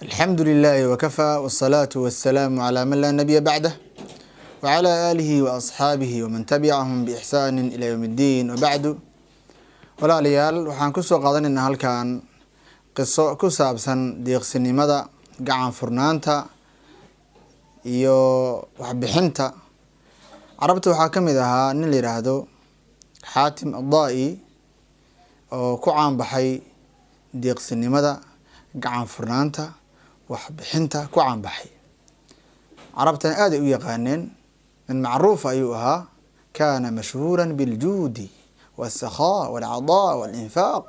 الحمد لله وكفى والصلاة والسلام على من لا نبي بعده وعلى آله وأصحابه ومن تبعهم بإحسان إلى يوم الدين وبعد ولا ليال وحان كسو قادن إن هالكان قصة كسابسن ديقسنimada gacan furnaanta iyo waxbixinta carabta waxaa kamid ahaa nin la yiraahdo Xaatim Adaa'i oo ku caan baxay deeqsinimada gacan furnaanta waxbixinta ku caan baxay carabtan aad u yaqaaneen min macruuf ayuu ahaa kana mashhuuran bil juudi was-sakhaa wal 'adaa wal infaq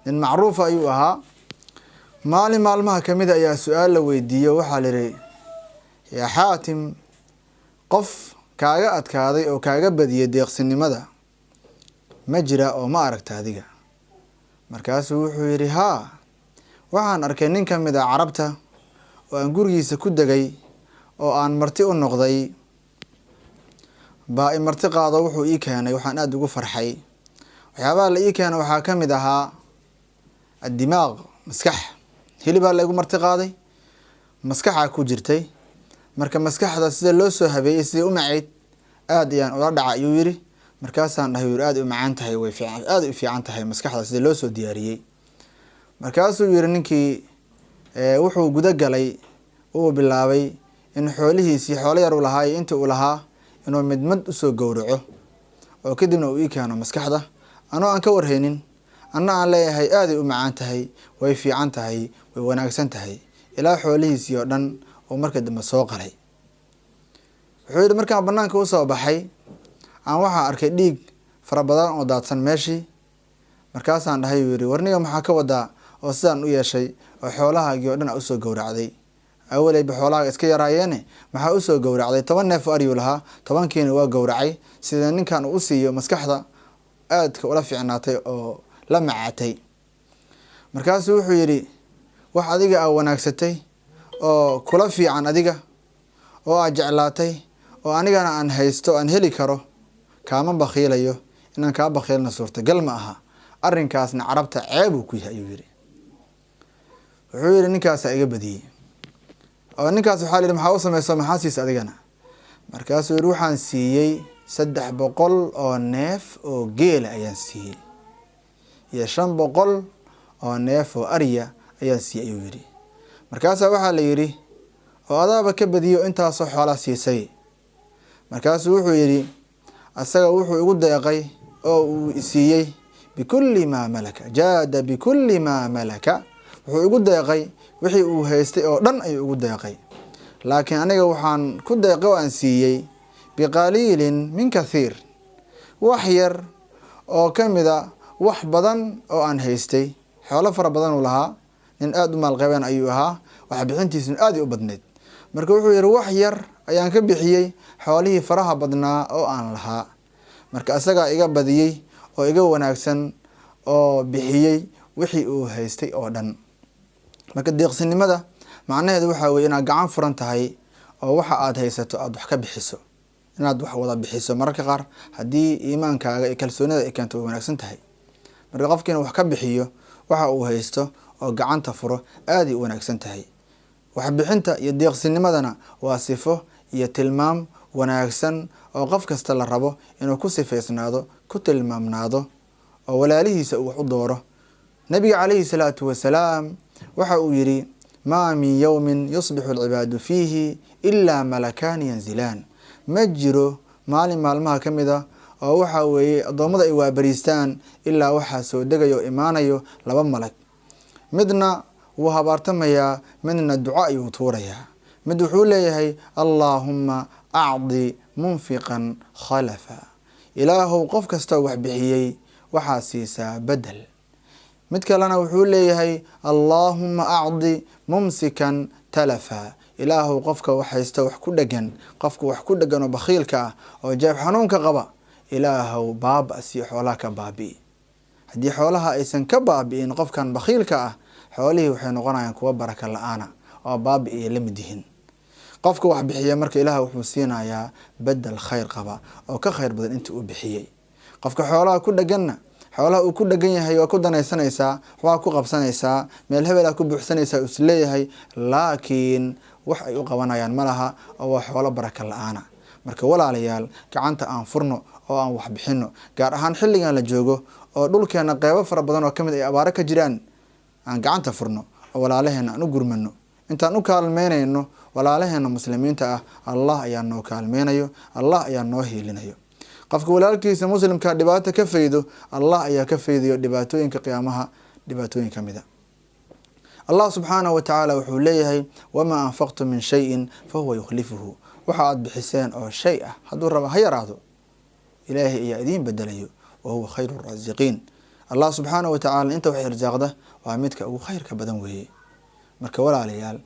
min macruuf ayuu ahaa maalmaha kamid ayaa su'aal la weydiiyo waxa la yiri ya Xaatim qof kaaga adkaaday oo kaaga badiyay deeqsinimada ma jira oo ma aragta adiga markaas wuxuu yiri waxaan arkay nin kamid ah carabta oo aan gurigiisa ku dagay oo aan marti u noqday baa marti qaado wuxuu ii keenay waxaan aad ugu farxay waxyaabaha la ii keenay waxaa kamid ahaa الدماغ maskax hilibaa la igu marti qaaday maskaxa ku jirtay marka maskaxda sida loo soo habeeyay si u macayd aad ayaan ula dhaca ayuu yiri markaasaan dhahay aad u macaan tahay way fiican aad u fiican tahay maskaxda sida loo soo diyaariyay markaasuu yiri ninkii wuxuu guda galay oo bilaabay in xoolihiisi xoolo yar u lahaay inta uu lahaa inuu mid u soo gowraco oo kadibna uu ii keeno maskaxda anoo aan ka warhaynin anna aan leeyahay aad u macaan tahay way fiican tahay way wanaagsan tahay ilaa xoolihiisi oo dhan oo marka dambe soo qalay wuxuu yiri markaan banaanka u soo baxay aan waxa arkay dhiig fara badan oo daadsan meeshii markaasaan dhahay yiri warniga maxaa ka wadaa oo sidaan u yeeshay oo xoolahaagii oo dhan u soo gowracday awalay xoolahaaga iska yaraayeen maxaa u soo gowracday 10 neef ariyo lahaa 10 kiina waa gowracay sida ninkan uu siiyo maskaxda aadka ula fiicnaatay oo la macaatay markaas wuxuu yiri wax adiga ah wanaagsatay oo kula fiican adiga oo aad jeclaatay oo anigana aan haysto aan heli karo kaama bakhiilayo inaan ka bakhiilna suurtagal ma aha arrinkaasna carabta ceeb uu ku yahay ayuu yiri wuxuu yiri ninkaas iga badiyay oo ninkaas waxa la yiri maxaa u sameeyay maxaasiis adigana markaas uu yiri waxaan siiyay 300 oo neef oo geel ayaan siiyay iyo 500 oo neef oo ariya ayaan siiyay ayuu yiri markaas waxa la yiri oo adaaba ka badiyo intaas oo xoolo siisay markaas wuxuu yiri asaga wuxuu ugu deeqay oo uu siiyay bikulli ma malaka jaada bikulli ma malaka wuxuu ugu deeqay wixii uu haystay oo dhan ayuu ugu deeqay laakiin aniga waxaan ku deeqay oo aan siiyay biqaliilin min kathiir wax yar oo kamida wax badan oo aan haystay xoolo fara badan uu lahaa in aad u maal qaban ayuu ahaa wax bixintiisu aad u badneed marka wuxuu yiri wax yar ayaan ka bixiyay xoolihii faraha badnaa oo aan lahaa marka asaga iga badiyay oo iga wanaagsan oo bixiyay wixii uu haystay oo dhan marka deeqsinimada macnaheedu waxa weeye inaad gacan furan tahay oo waxa aad haysato aad wax ka bixiso inaad wax wada bixiso mararka qaar hadii iimaankaaga iyo kalsoonida ay keento wanaagsan tahay marka qofkiina wax ka bixiyo waxa uu haysto oo gacanta furo aad u wanaagsan tahay wax bixinta iyo deeqsinimadana waa sifo iyo tilmaam wanaagsan oo qof kasta la rabo inuu ku sifeysnaado ku tilmaamnaado oo walaalihiisa uu wax u dooro nabiga calayhi salaatu wasalaam waxa uu yiri ma min yawmin yusbihu al-ibadu fihi illa malakan yanzilan majiro maalmaha kamida oo waxa weeye adoomada ay waabariistaan ilaa waxa soo degayo imaanayo laba malag midna wuu habaartamaya midna duca ayuu tuuraya mid wuxuu leeyahay allahumma a'di munfiqan khalafa ilaahu qof kasta wax bixiyay waxa siisa badal mid kalena wuxuu leeyahay allahumma a'di mumsikan talafa ilaahu qofka wax haysta wax ku dhagan qofka wax ku dhagan oo bakhiilka ah oo jeeb xanuunka qaba ilaahu baabasi xoolaha ka baabi hadii xoolaha aysan ka baabiin qofkan bakhiilka ah xoolihii waxay noqonayaan kuwa baraka la'aana oo baabi iyo lamidihin qofka wax bixiya marka ilaahu wuxuu siinayaa badal khayr qaba oo ka khayr badan inta uu bixiyay qofka xoolaha ku dhaganna xoolaha uu ku dhagan yahay waa ku danaysanaysaa, waxbaa ku qabsanaysaa, meel hebelaa ku buuxsanaysaa is leeyahay, laakiin wax ay u qabanayaan ma laha oo waa xoolo baraka la-aana. marka walaalayaal, gacanta aan furno oo aan wax bixino, gaar ahaan xilligan la joogo oo dhulkeena qeybo fara badan oo kamid ay abaaro ka jiraan, aan gacanta furno oo walaalaheena aan u gurmano. intaan u kaalmeynayno walaalaheena muslimiinta ah, Allah ayaa noo kaalmeynayo, Allah ayaa noo hiilinayo. qofka walaalkiisa muslimka dhibaato ka faydo, Allah ayaa ka faydayo dhibaatooyinka qiyaamaha dhibaatooyin kamida. Allah subxaanahu wa tacaala wuxuu leeyahay, wamaa anfaqtum min shayin fahuwa yukhlifuhu. waxa aad bixiseen oo shay ah hadduu raba ha yaraado, ilaahay ayaa idiin bedelayo, wahuwa khayru raasiqiin. Allah subxaanahu wa tacaala inta wax irsaaqda waa midka ugu khayrka badan weeye. marka walaalayaal,